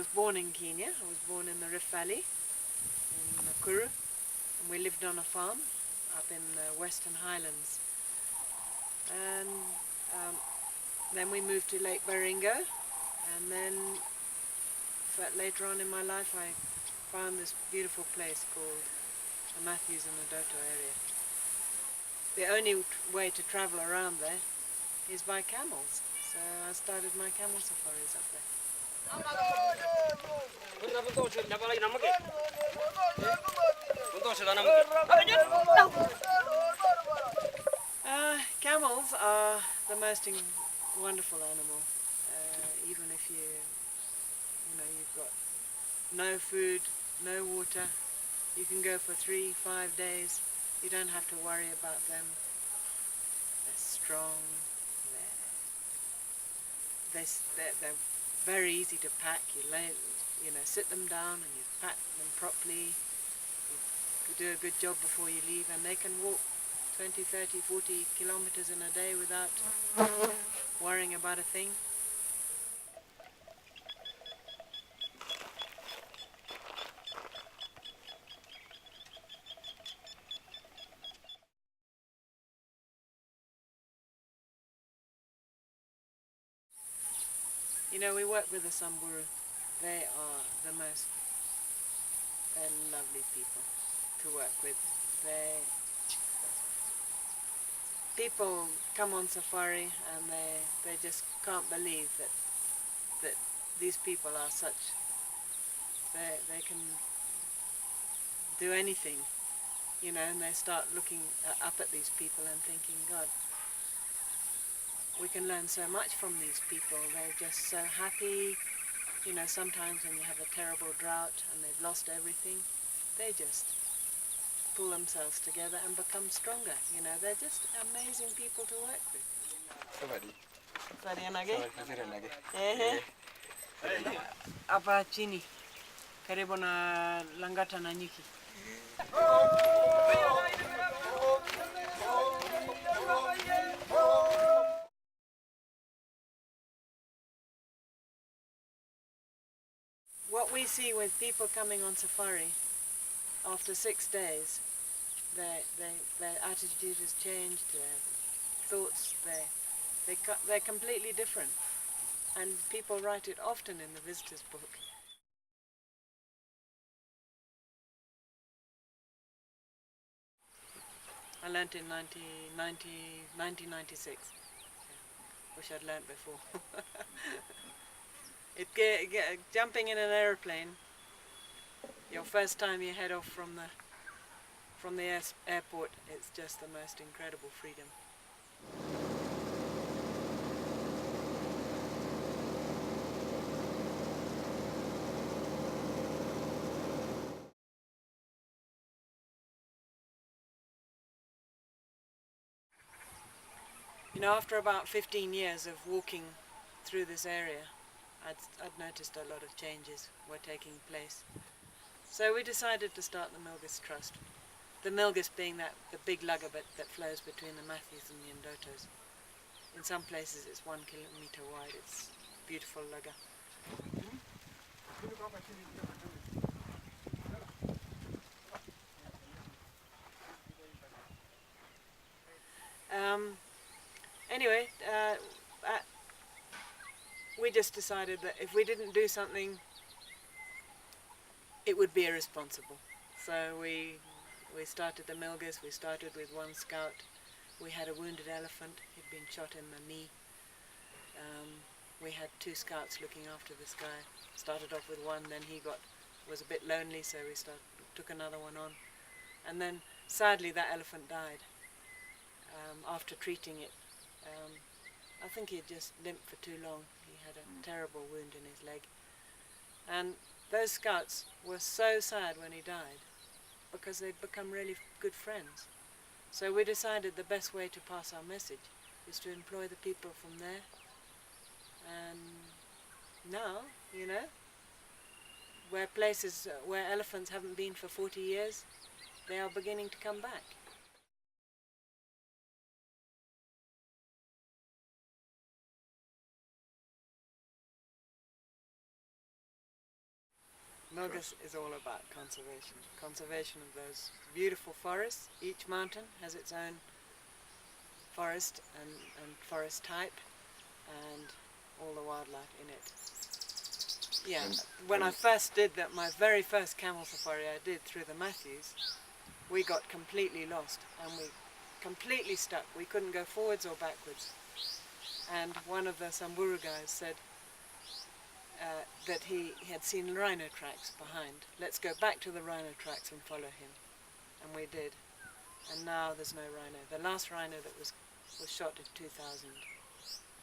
was born in Kenya. I was born in the Rift Valley, in Nakuru, and we lived on a farm up in the Western Highlands. And then we moved to Lake Baringo, and then later on in my life I found this beautiful place called the Matthews and the Doto area. The only way to travel around there is by camels, so I started my camel safaris up there. Camels are the most wonderful animal. Even if you've got no food, no water, you can go for 3-5 days. You don't have to worry about them. They're strong. They're very easy to pack. You sit them down and you pack them properly. You do a good job before you leave, and they can walk 20, 30, 40 kilometers in a day without worrying about a thing. We work with the Samburu. They are they're lovely people to work with. People come on safari and they just can't believe that these people are they can do anything, and they start looking up at these people and thinking, God, we can learn so much from these people. They're just so happy. Sometimes when you have a terrible drought and they've lost everything, they just pull themselves together and become stronger. They're just amazing people to work with. Hapa chini karibu na Langata na Nyuki. What we see with people coming on safari, after 6 days, their attitude has changed, their thoughts, they're completely different. And people write it often in the visitor's book. I learnt in 1996. Wish I'd learnt before. Jumping in an aeroplane, your first time you head off from the airport, it's just the most incredible freedom. After about 15 years of walking through this area, I'd noticed a lot of changes were taking place. So we decided to start the Milgis Trust. The Milgis being the big lugger that flows between the Matthews and the Ndotos. In some places it's 1 kilometer wide. It's a beautiful lugger. Anyway, we just decided that if we didn't do something, it would be irresponsible. So we started the Milgis. We started with one scout. We had a wounded elephant. He'd been shot in the knee. We had 2 scouts looking after this guy. Started off with one, then he was a bit lonely, so we took another one on. And then sadly that elephant died after treating it. I think he just limped for too long. He had a terrible wound in his leg. And those scouts were so sad when he died because they'd become really good friends. So we decided the best way to pass our message is to employ the people from there. And now, where elephants haven't been for 40 years, they are beginning to come back. Milgis is all about conservation. Conservation of those beautiful forests. Each mountain has its own forest and forest type and all the wildlife in it. Yeah, when I first did that, my very first camel safari I did through the Matthews, we got completely lost and we completely stuck. We couldn't go forwards or backwards. And one of the Samburu guys said that he had seen rhino tracks behind. Let's go back to the rhino tracks and follow him. And we did. And now there's no rhino. The last rhino that was shot in 2000.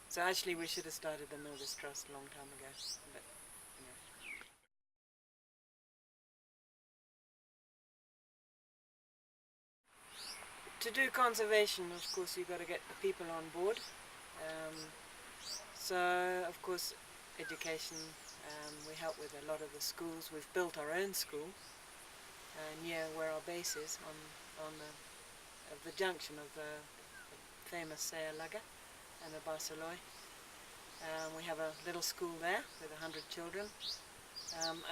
So actually we should have started the Milgis Trust a long time ago. But, to do conservation, of course, you've got to get the people on board. So, of course, education, we help with a lot of the schools. We've built our own school near where our base is, on the junction of the famous Saya Laga and the Barceloi. We have a little school there with 100 children,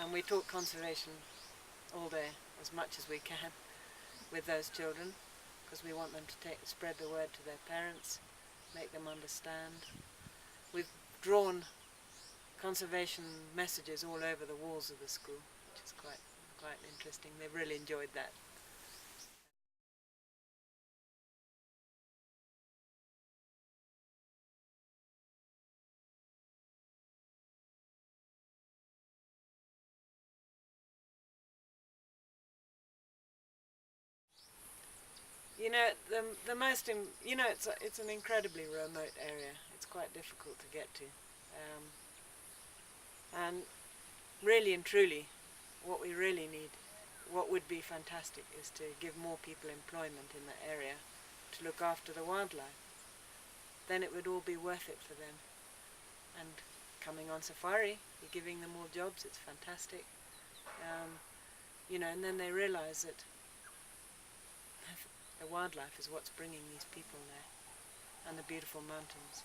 and we talk conservation all day, as much as we can, with those children, because we want them to spread the word to their parents, make them understand. We've drawn conservation messages all over the walls of the school, which is quite interesting. They've really enjoyed that. You know, it's an incredibly remote area. It's quite difficult to get to. And really and truly, what we really need, what would be fantastic, is to give more people employment in the area to look after the wildlife. Then it would all be worth it for them. And coming on safari, you're giving them more jobs, it's fantastic. You know, and then they realize that the wildlife is what's bringing these people there, and the beautiful mountains.